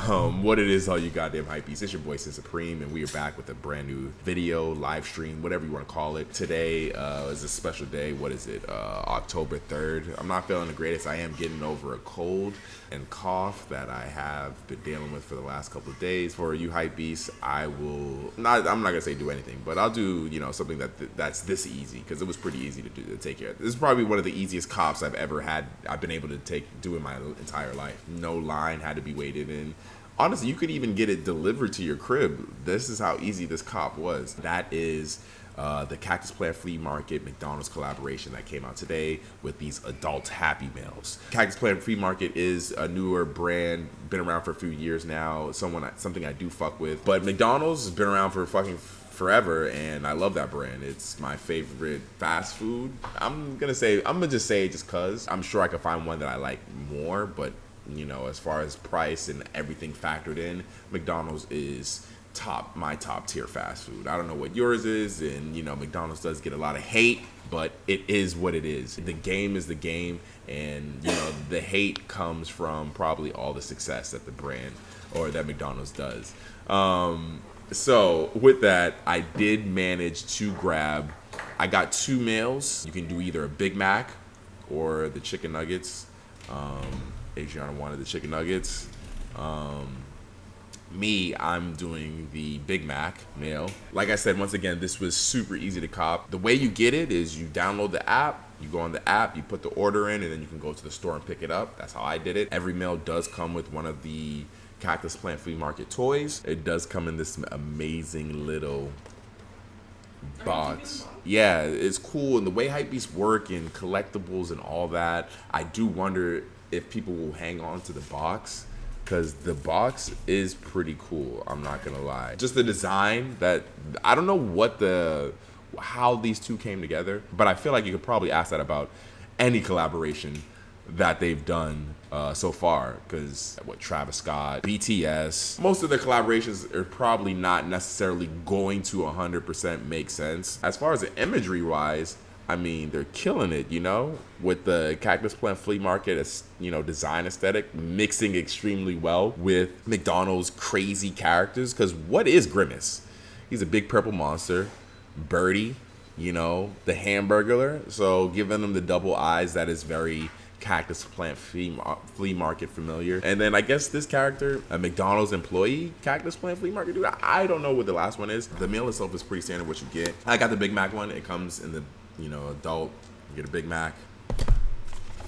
What it is, all you goddamn hypebeasts. It's your boy Sid Supreme, and we are back with a brand new video, live stream, whatever you want to call it. Today is a special day. What is it? October 3rd. I'm not feeling the greatest. I am getting over a cold and cough that I have been dealing with for the last couple of days. For you hypebeasts, I'm not gonna say do anything, but I'll do something that's this easy, because it was pretty easy to take care of. This is probably one of the easiest coughs I've been able to do in my entire life. No line had to be waited in. Honestly, you could even get it delivered to your crib. This is how easy this cop was. That is the Cactus Plant Flea Market McDonald's collaboration that came out today with these adult Happy Meals. Cactus Plant Flea Market is a newer brand, been around for a few years now. Something I do fuck with. But McDonald's has been around for fucking forever, and I love that brand. It's my favorite fast food. I'm gonna just say it just cause I'm sure I could find one that I like more, but as far as price and everything factored in, McDonald's is my top tier fast food. I don't know what yours is, and McDonald's does get a lot of hate, but it is what it is. The game is the game, and the hate comes from probably all the success that the brand or that McDonald's does. So with that, I did manage to grab, I got 2 meals. You can do either a Big Mac or the chicken nuggets. Adriana wanted the chicken nuggets. I'm doing the Big Mac meal. Like I said, once again, this was super easy to cop. The way you get it is you download the app, you go on the app, you put the order in, and then you can go to the store and pick it up. That's how I did it. Every meal does come with one of the Cactus Plant Flea Market toys. It does come in this amazing little box. Yeah, it's cool. And the way hypebeasts work and collectibles and all that, I do wonder if people will hang on to the box, because the box is pretty cool. I'm not gonna lie. Just the design, that I don't know how these two came together, but I feel like you could probably ask that about any collaboration that they've done so far, because Travis Scott, BTS, most of their collaborations are probably not necessarily going to 100% make sense. As far as the imagery wise, I mean, they're killing it, with the Cactus Plant Flea Market, design aesthetic, mixing extremely well with McDonald's crazy characters. Because what is Grimace? He's a big purple monster. Birdie, the Hamburglar. So giving him the double eyes, that is very Cactus Plant Flea Market familiar. And then I guess this character, a McDonald's employee, Cactus Plant Flea Market dude. I don't know what the last one is. The meal itself is pretty standard what you get. I got the Big Mac one. It comes in the adult. You get a Big Mac,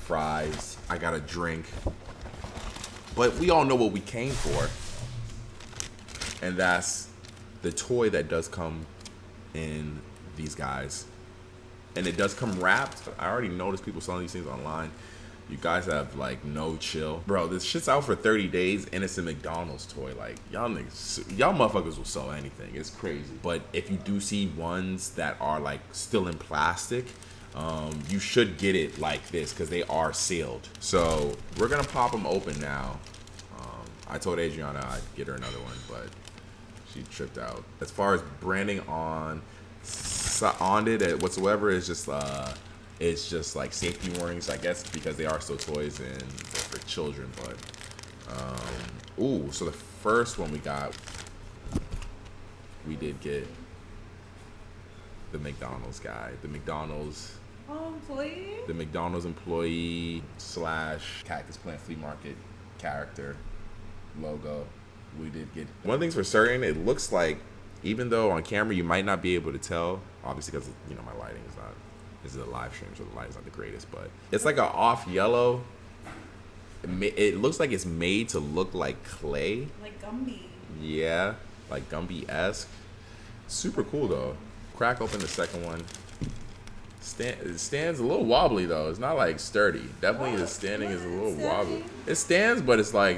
fries. I got a drink. But we all know what we came for, and that's the toy that does come in these guys. And it does come wrapped. I already noticed people selling these things online. You guys have no chill. Bro, this shit's out for 30 days and it's a McDonald's toy. Y'all motherfuckers will sell anything. It's crazy. But if you do see ones that are still in plastic, you should get it like this, because they are sealed. So we're gonna pop them open now. I told Adriana I'd get her another one, but she tripped out. As far as branding on it whatsoever, it's just safety warnings, I guess, because they are still toys and they're for children. But so the first one we did get the McDonald's guy, the McDonald's employee / Cactus Plant Flea Market character logo. We did get one thing's for certain. It looks like, even though on camera you might not be able to tell, obviously because my lighting is not. This is a live stream, so the light is not the greatest, but it's like an off yellow. It looks like it's made to look like clay. Like Gumby. Yeah, like Gumby-esque. Super cool, though. Crack open the second one. It stands a little wobbly, though. It's not, sturdy. Definitely the standing is a little wobbly. It stands, but it's, not,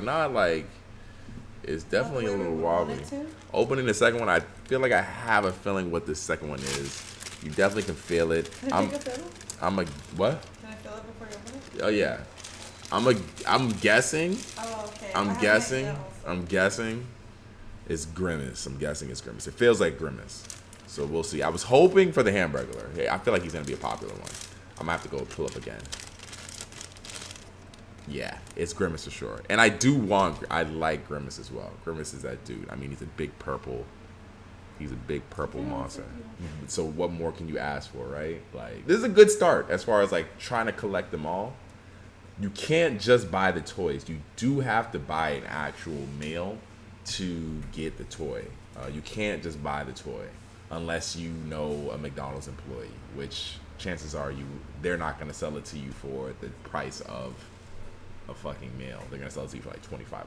it's definitely a little wobbly. Opening the second one, I feel like I have a feeling what this second one is. You definitely can feel it. Can I take a feel? What? Can I feel it before you open it? Oh yeah. I'm guessing. Oh, okay. I'm guessing it's Grimace. I'm guessing it's Grimace. It feels like Grimace. So we'll see. I was hoping for the Hamburglar. Hey, I feel like he's gonna be a popular one. I'm gonna have to go pull up again. Yeah, it's Grimace for sure. And I like Grimace as well. Grimace is that dude. I mean, he's a big purple monster. So what more can you ask for, right? Like, this is a good start as far as like trying to collect them all. You can't just buy the toys. You do have to buy an actual male to get the toy. You can't just buy the toy unless you know a McDonald's employee, which chances are they're not gonna sell it to you for the price of a fucking male. They're gonna sell it to you for like $25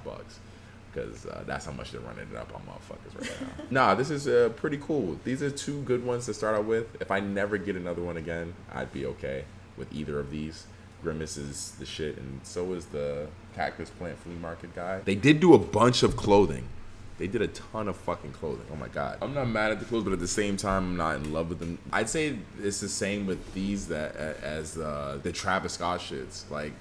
because that's how much they're running it up on motherfuckers right now. Nah, this is pretty cool. These are two good ones to start out with. If I never get another one again, I'd be okay with either of these. Grimace is the shit, and so is the Cactus Plant Flea Market guy. They did do a bunch of clothing. They did a ton of fucking clothing. Oh my god. I'm not mad at the clothes, but at the same time, I'm not in love with them. I'd say it's the same with these as the Travis Scott shits. Like,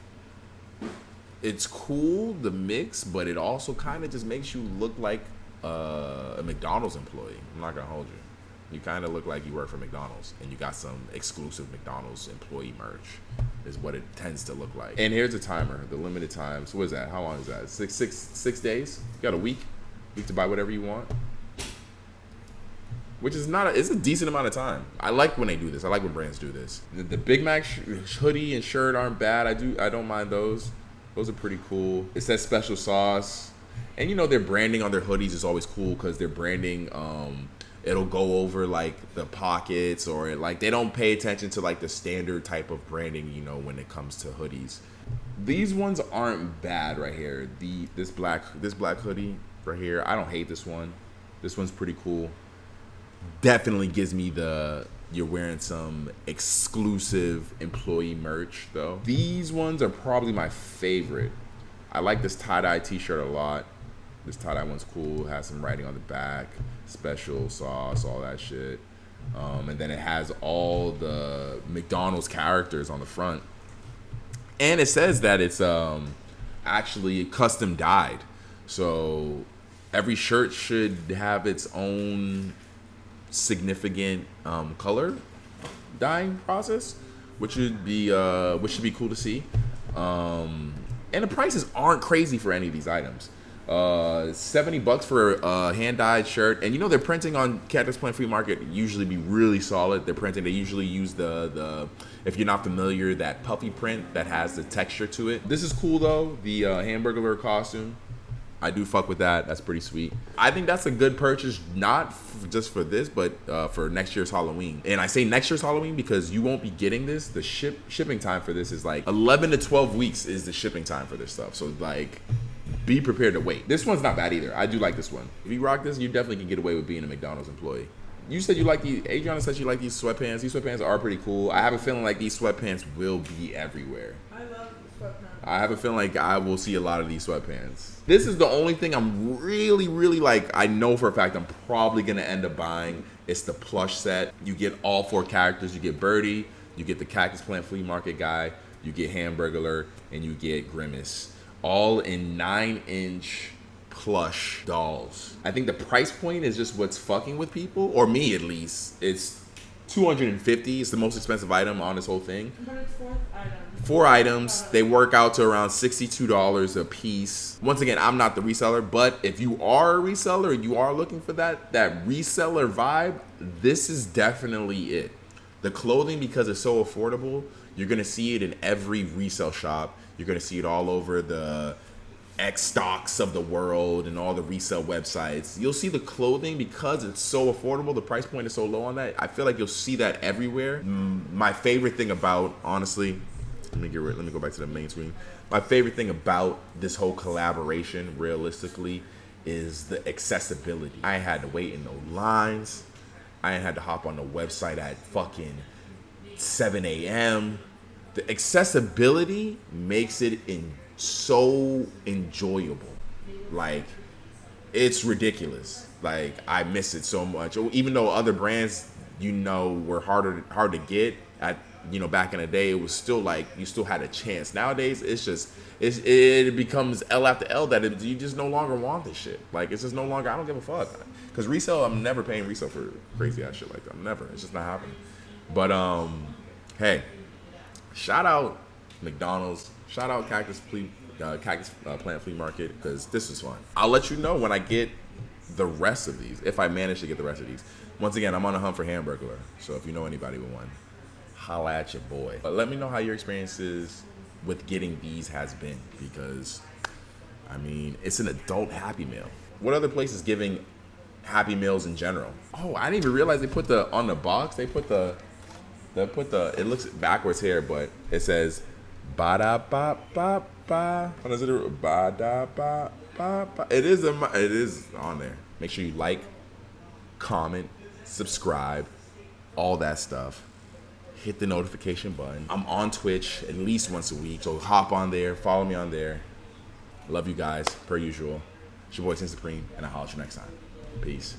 it's cool, the mix, but it also kind of just makes you look like a McDonald's employee. I'm not gonna hold you. You kind of look like you work for McDonald's and you got some exclusive McDonald's employee merch is what it tends to look like. And here's a timer, the limited time. So what is that? How long is that? Six days? You got a week to buy whatever you want. Which is it's a decent amount of time. I like when they do this. I like when brands do this. The Big Mac hoodie and shirt aren't bad. I don't mind those. Those are pretty cool. It says special sauce. And you know, their branding on their hoodies is always cool because their branding, it'll go over like the pockets, or like they don't pay attention to like the standard type of branding, you know, when it comes to hoodies. These ones aren't bad right here. This black hoodie right here, I don't hate this one. This one's pretty cool. Definitely gives me you're wearing some exclusive employee merch though. These ones are probably my favorite. I like this tie-dye t-shirt a lot. This tie-dye one's cool. It has some writing on the back, special sauce, all that shit. And then it has all the McDonald's characters on the front. And it says that it's actually custom dyed. So every shirt should have its own significant color dyeing process, which should be cool to see. And the prices aren't crazy for any of these items. $70 for a hand-dyed shirt, and you know their printing on Cactus Plant Flea Market usually be really solid. They usually use the if you're not familiar, that puffy print that has the texture to it. This is cool though, the Hamburglar costume. I do fuck with that. That's pretty sweet. I think that's a good purchase, not just for this, but for next year's Halloween. And I say next year's Halloween because you won't be getting this. The shipping time for this is like 11 to 12 weeks is the shipping time for this stuff. So like, be prepared to wait. This one's not bad either. I do like this one. If you rock this, you definitely can get away with being a McDonald's employee. You said you like Adriana said she liked these sweatpants. These sweatpants are pretty cool. I have a feeling like these sweatpants will be everywhere. I love the sweatpants. I have a feeling like I will see a lot of these sweatpants. This is the only thing I'm really, really like, I know for a fact I'm probably going to end up buying. It's the plush set. You get all 4 characters. You get Birdie, you get the Cactus Plant Flea Market guy, you get Hamburglar, and you get Grimace. All in 9-inch plush dolls. I think the price point is just what's fucking with people, or me at least. It's $250. It's the most expensive item on this whole thing. But it's 4 items. 4 items. They work out to around $62 a piece. Once again, I'm not the reseller, but if you are a reseller and you are looking for that reseller vibe, this is definitely it. The clothing, because it's so affordable, you're gonna see it in every resale shop. You're gonna see it all over the X stocks of the world and all the resale websites. You'll see the clothing because it's so affordable. The price point is so low on that. I feel like you'll see that everywhere. My favorite thing about, honestly, let me go back to the main screen. My favorite thing about this whole collaboration, realistically, is the accessibility. I ain't had to wait in no lines. I ain't had to hop on the website at fucking 7 a.m. The accessibility makes it so enjoyable. Like, it's ridiculous. Like, I miss it so much. Even though other brands, you know, were hard to get at, you know, back in the day, it was still like you still had a chance. Nowadays, it becomes L after L that you just no longer want this shit. Like, it's just no longer. I don't give a fuck. Because resale, I'm never paying resale for crazy ass shit like that. Never. It's just not happening. But hey, shout out McDonald's. Shout out Cactus Plant Flea Market because this was fun. I'll let you know when I get the rest of these, if I manage to get the rest of these. Once again, I'm on a hunt for Hamburglar, so if you know anybody with one, holla at your boy. But let me know how your experiences with getting these has been, because I mean, it's an adult Happy Meal. What other place is giving Happy Meals in general? Oh, I didn't even realize they put on the box, they put the, it looks backwards here, but it says ba da ba ba ba. What is it? Ba da ba ba ba. It is on there. Make sure you like, comment, subscribe, all that stuff. Hit the notification button. I'm on Twitch at least once a week, so hop on there, follow me on there. Love you guys, per usual. It's your boy Sin Supreme, and I'll holler at you next time. Peace.